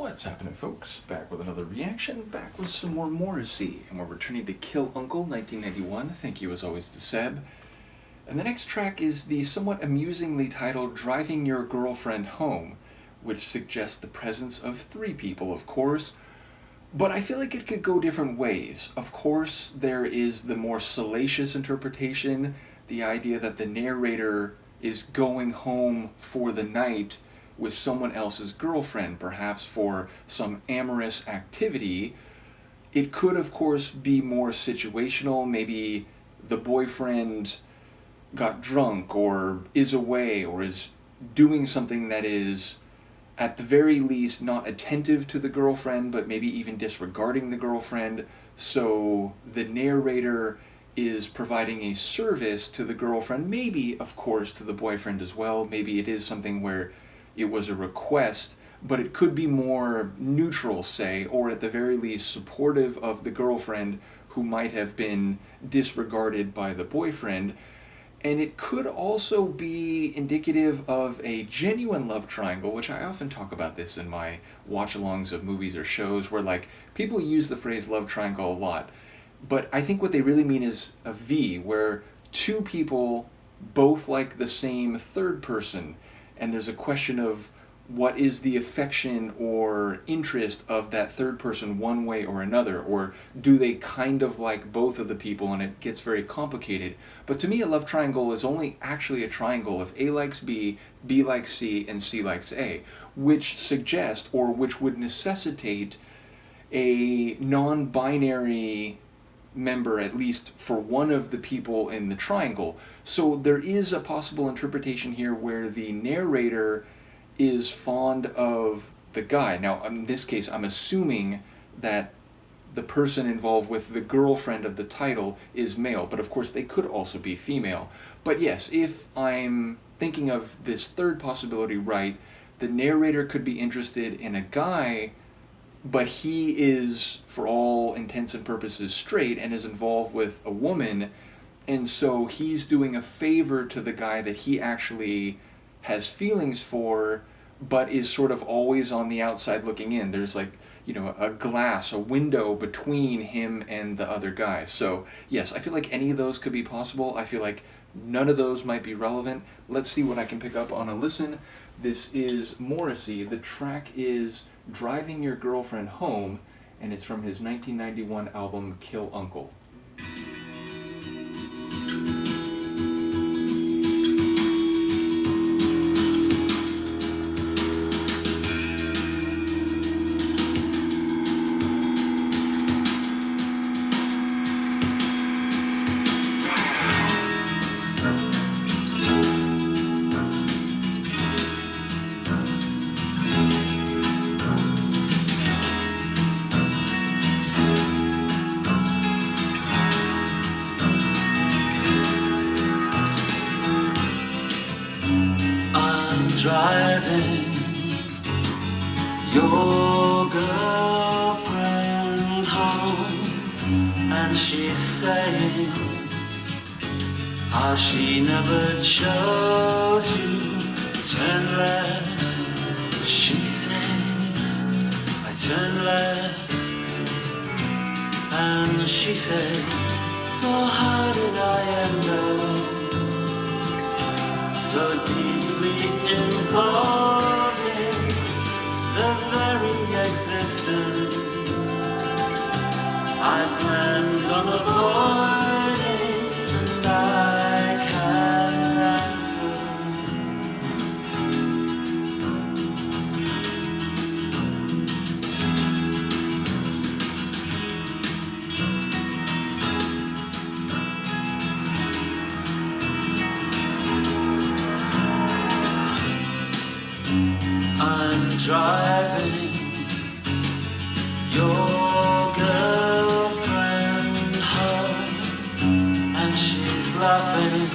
What's happening, folks? Back with another reaction, back with some more Morrissey, and we're returning to Kill Uncle 1991. Thank you as always to Seb. And the next track is the somewhat amusingly titled Driving Your Girlfriend Home, which suggests the presence of three people, of course, but I feel like it could go different ways. Of course, there is the more salacious interpretation, the idea that the narrator is going home for the night with someone else's girlfriend, perhaps for some amorous activity. It could, of course, be more situational. Maybe the boyfriend got drunk or is away or is doing something that is, at the very least, not attentive to the girlfriend, but maybe even disregarding the girlfriend. So the narrator is providing a service to the girlfriend, maybe, of course, to the boyfriend as well. Maybe it is something where it was a request, but it could be more neutral, say, or at the very least supportive of the girlfriend who might have been disregarded by the boyfriend. And it could also be indicative of a genuine love triangle, which I often talk about this in my watch-alongs of movies or shows, where like people use the phrase love triangle a lot. But I think what they really mean is a V, where two people both like the same third person, and there's a question of what is the affection or interest of that third person one way or another, or do they kind of like both of the people, and it gets very complicated. But to me, a love triangle is only actually a triangle if A likes B, B likes C, and C likes A, which suggests, or which would necessitate, a non-binary member, at least for one of the people in the triangle. So there is a possible interpretation here where the narrator is fond of the guy. Now, in this case, I'm assuming that the person involved with the girlfriend of the title is male, but of course they could also be female. But yes, if I'm thinking of this third possibility right, the narrator could be interested in a guy, but he is, for all intents and purposes, straight and is involved with a woman, and so he's doing a favor to the guy that he actually has feelings for, but is sort of always on the outside looking in. There's like, a glass, a window between him and the other guy. So yes, I feel like any of those could be possible. I feel like none of those might be relevant. Let's see what I can pick up on a listen. This is Morrissey. The track is Driving Your Girlfriend Home, and it's from his 1991 album Kill Uncle. Driving your girlfriend home, and she's saying how she never chose you. Turn left, she says, I turn left, and she says, so how did I end up so deeply involved in the very existence I planned on avoiding, and I can't answer. I'm driving your girlfriend home, and she's laughing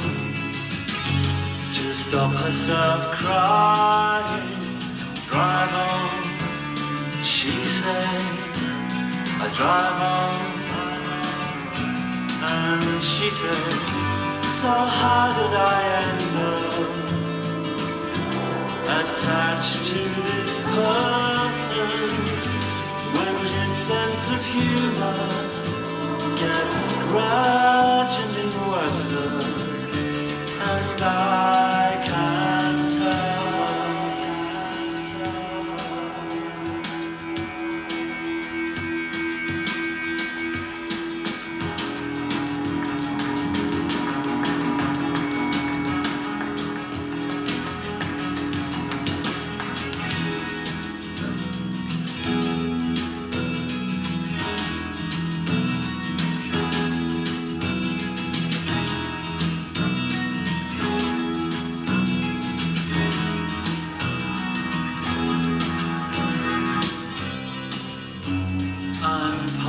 to stop herself crying. Drive on, she says, I drive on, and she says, so how did I end up attached to this person?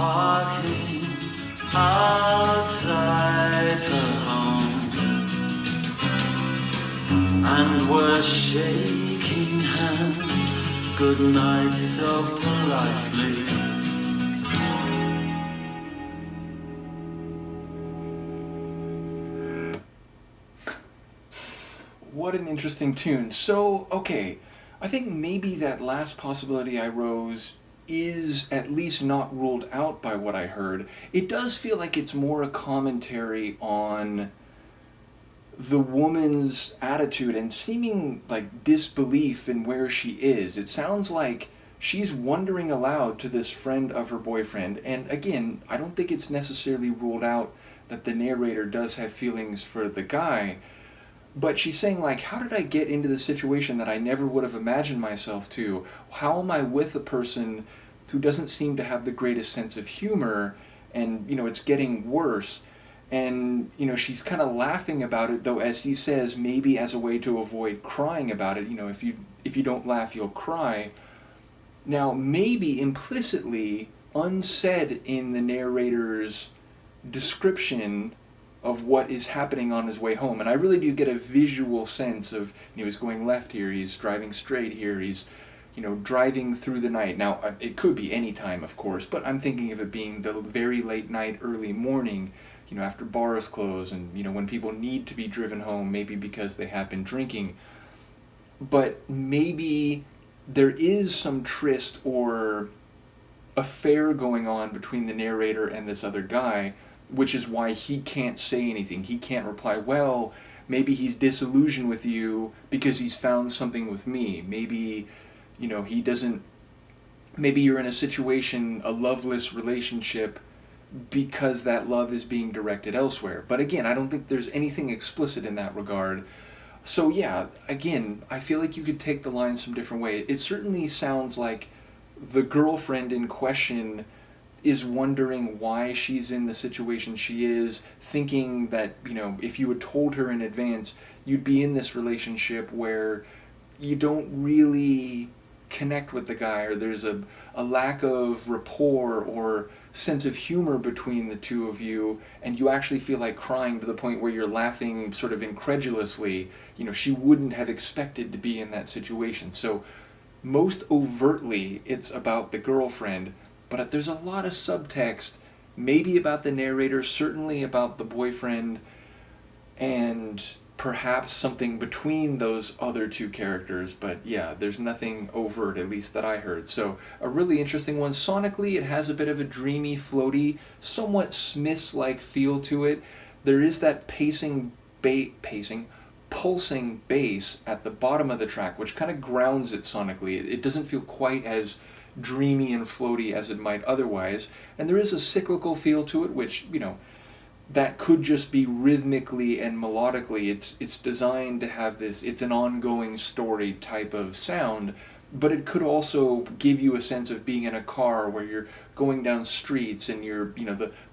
parking outside her home, and we're shaking hands good night so politely. What an interesting tune. So, okay, I think maybe that last possibility I rose is at least not ruled out by what I heard. It does feel like it's more a commentary on the woman's attitude and seeming like disbelief in where she is. It sounds like she's wondering aloud to this friend of her boyfriend, and again, I don't think it's necessarily ruled out that the narrator does have feelings for the guy, but she's saying like, how did I get into the situation that I never would have imagined myself to? How am I with a person who doesn't seem to have the greatest sense of humor, and it's getting worse? And she's kind of laughing about it, though, as he says, maybe as a way to avoid crying about it. If you don't laugh, you'll cry. Now, maybe implicitly unsaid in the narrator's description of what is happening on his way home, and I really do get a visual sense of he's going left here, he's driving straight here, he's driving through the night. Now, it could be any time, of course, but I'm thinking of it being the very late night, early morning, after bars close, and when people need to be driven home, maybe because they have been drinking. But maybe there is some tryst or affair going on between the narrator and this other guy, which is why he can't say anything. He can't reply, well, maybe he's disillusioned with you because he's found something with me. Maybe, he doesn't, maybe you're in a situation, a loveless relationship, because that love is being directed elsewhere. But again, I don't think there's anything explicit in that regard. So yeah, again, I feel like you could take the line some different way. It certainly sounds like the girlfriend in question is wondering why she's in the situation she is, thinking that, if you had told her in advance, you'd be in this relationship where you don't really connect with the guy, or there's a lack of rapport or sense of humor between the two of you, and you actually feel like crying to the point where you're laughing sort of incredulously. She wouldn't have expected to be in that situation. So most overtly, it's about the girlfriend, but there's a lot of subtext, maybe about the narrator, certainly about the boyfriend, and perhaps something between those other two characters. But yeah, there's nothing overt, at least that I heard. So a really interesting one. Sonically, it has a bit of a dreamy, floaty, somewhat Smiths-like feel to it. There is that pulsing bass at the bottom of the track, which kind of grounds it sonically. It doesn't feel quite as dreamy and floaty as it might otherwise, and there is a cyclical feel to it, which that could just be rhythmically and melodically. It's designed to have this, it's an ongoing story type of sound, but it could also give you a sense of being in a car where you're going down streets and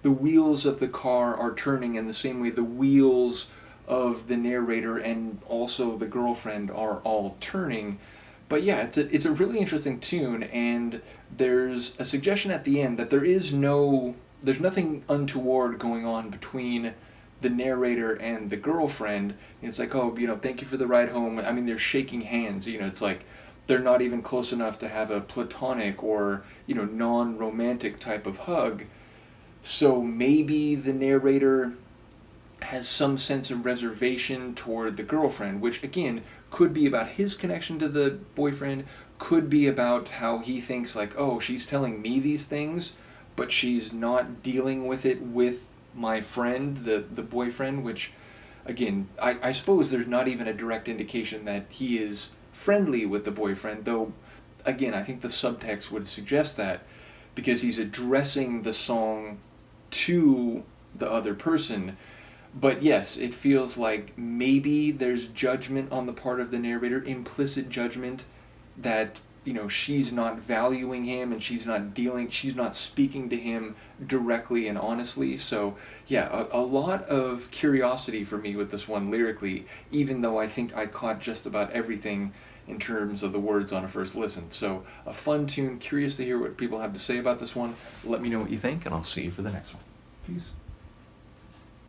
the wheels of the car are turning in the same way the wheels of the narrator and also the girlfriend are all turning. But yeah, it's a really interesting tune, and there's a suggestion at the end that there's nothing untoward going on between the narrator and the girlfriend. It's like, oh, thank you for the ride home. I mean, they're shaking hands. It's like they're not even close enough to have a platonic or non-romantic type of hug. So maybe the narrator has some sense of reservation toward the girlfriend, which again could be about his connection to the boyfriend, could be about how he thinks like, oh, she's telling me these things, but she's not dealing with it with my friend, the boyfriend, which again, I suppose there's not even a direct indication that he is friendly with the boyfriend, though again, I think the subtext would suggest that, because he's addressing the song to the other person. But yes, it feels like maybe there's judgment on the part of the narrator, implicit judgment that, she's not valuing him and she's not speaking to him directly and honestly. So yeah, a lot of curiosity for me with this one lyrically, even though I think I caught just about everything in terms of the words on a first listen. So a fun tune, curious to hear what people have to say about this one. Let me know what you think, and I'll see you for the next one. Peace.